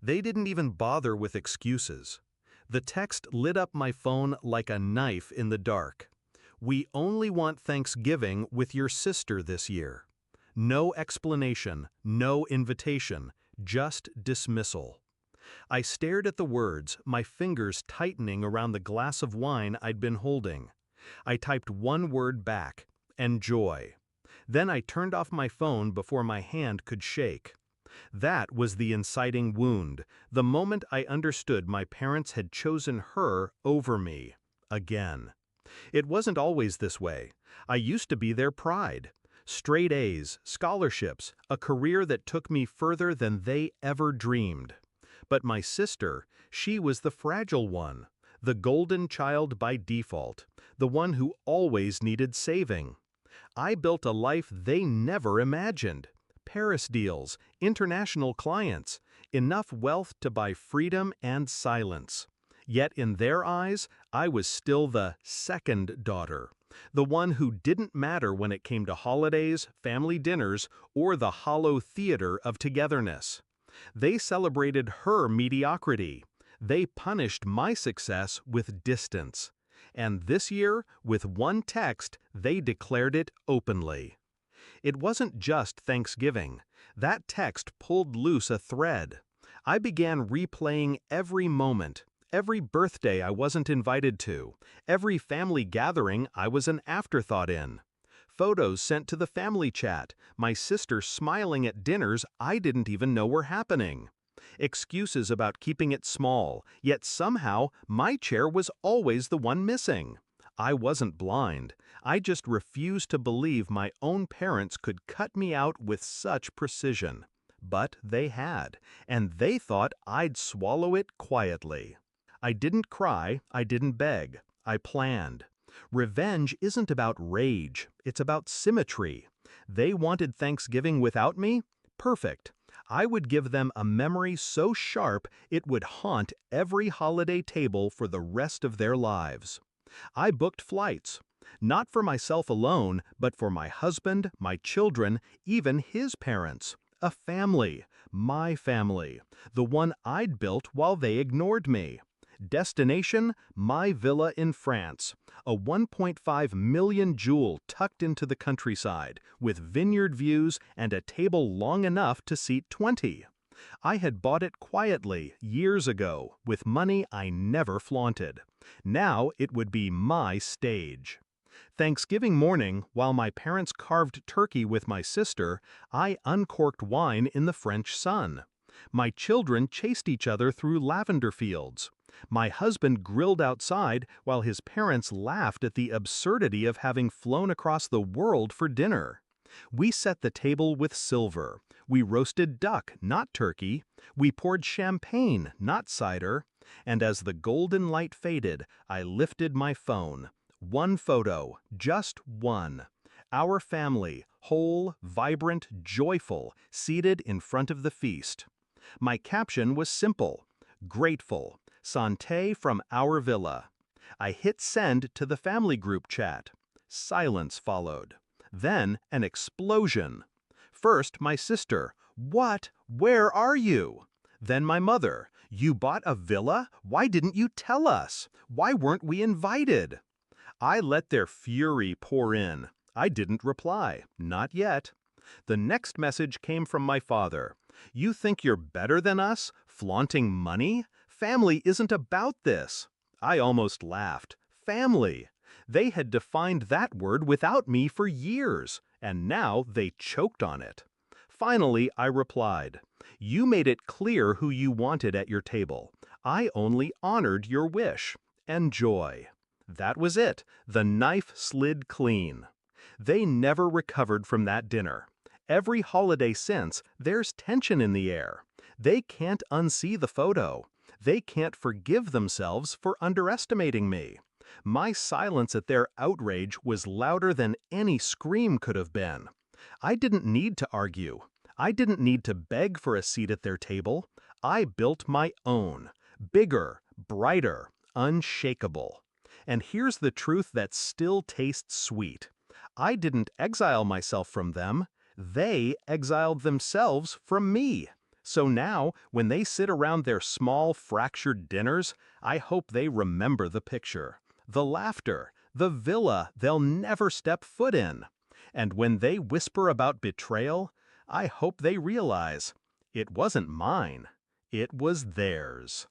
They didn't even bother with excuses. The text lit up my phone like a knife in the dark. We only want Thanksgiving with your sister this year. No explanation, no invitation, just dismissal. I stared at the words, my fingers tightening around the glass of wine I'd been holding. I typed one word back, enjoy. Then I turned off my phone before my hand could shake. That was the inciting wound, the moment I understood my parents had chosen her over me, again. It wasn't always this way. I used to be their pride. Straight A's, scholarships, a career that took me further than they ever dreamed. But my sister, she was the fragile one, the golden child by default, the one who always needed saving. I built a life they never imagined. Paris deals, international clients, enough wealth to buy freedom and silence. Yet in their eyes, I was still the second daughter, the one who didn't matter when it came to holidays, family dinners, or the hollow theater of togetherness. They celebrated her mediocrity. They punished my success with distance. And this year, with one text, they declared it openly. It wasn't just Thanksgiving. That text pulled loose a thread. I began replaying every moment, every birthday I wasn't invited to, every family gathering I was an afterthought in. Photos sent to the family chat, my sister smiling at dinners I didn't even know were happening. Excuses about keeping it small, yet somehow my chair was always the one missing. I wasn't blind. I just refused to believe my own parents could cut me out with such precision. But they had, and they thought I'd swallow it quietly. I didn't cry, I didn't beg. I planned. Revenge isn't about rage, it's about symmetry. They wanted Thanksgiving without me? Perfect. I would give them a memory so sharp it would haunt every holiday table for the rest of their lives. I booked flights, not for myself alone, but for my husband, my children, even his parents. A family, my family, the one I'd built while they ignored me. Destination, my villa in France, a 1.5 million jewel tucked into the countryside, with vineyard views and a table long enough to seat 20. I had bought it quietly years ago, with money I never flaunted. Now it would be my stage. Thanksgiving morning, while my parents carved turkey with my sister, I uncorked wine in the French sun. My children chased each other through lavender fields. My husband grilled outside while his parents laughed at the absurdity of having flown across the world for dinner. We set the table with silver. We roasted duck, not turkey. We poured champagne, not cider. And as the golden light faded, I lifted my phone. One photo, just one. Our family, whole, vibrant, joyful, seated in front of the feast. My caption was simple, grateful, santé from our villa. I hit send to the family group chat. Silence followed. Then an explosion. First, my sister, "What? Where are you?" Then my mother, "You bought a villa? Why didn't you tell us? Why weren't we invited?" I let their fury pour in. I didn't reply, not yet. The next message came from my father. "You think you're better than us? Flaunting money? Family isn't about this." I almost laughed. Family. They had defined that word without me for years, and now they choked on it. Finally, I replied, "You made it clear who you wanted at your table. I only honored your wish. Enjoy." That was it. The knife slid clean. They never recovered from that dinner. Every holiday since, there's tension in the air. They can't unsee the photo. They can't forgive themselves for underestimating me. My silence at their outrage was louder than any scream could have been. I didn't need to argue. I didn't need to beg for a seat at their table. I built my own. Bigger, brighter, unshakable. And here's the truth that still tastes sweet. I didn't exile myself from them. They exiled themselves from me. So now, when they sit around their small, fractured dinners, I hope they remember the picture, the laughter, the villa they'll never step foot in. And when they whisper about betrayal, I hope they realize it wasn't mine, it was theirs.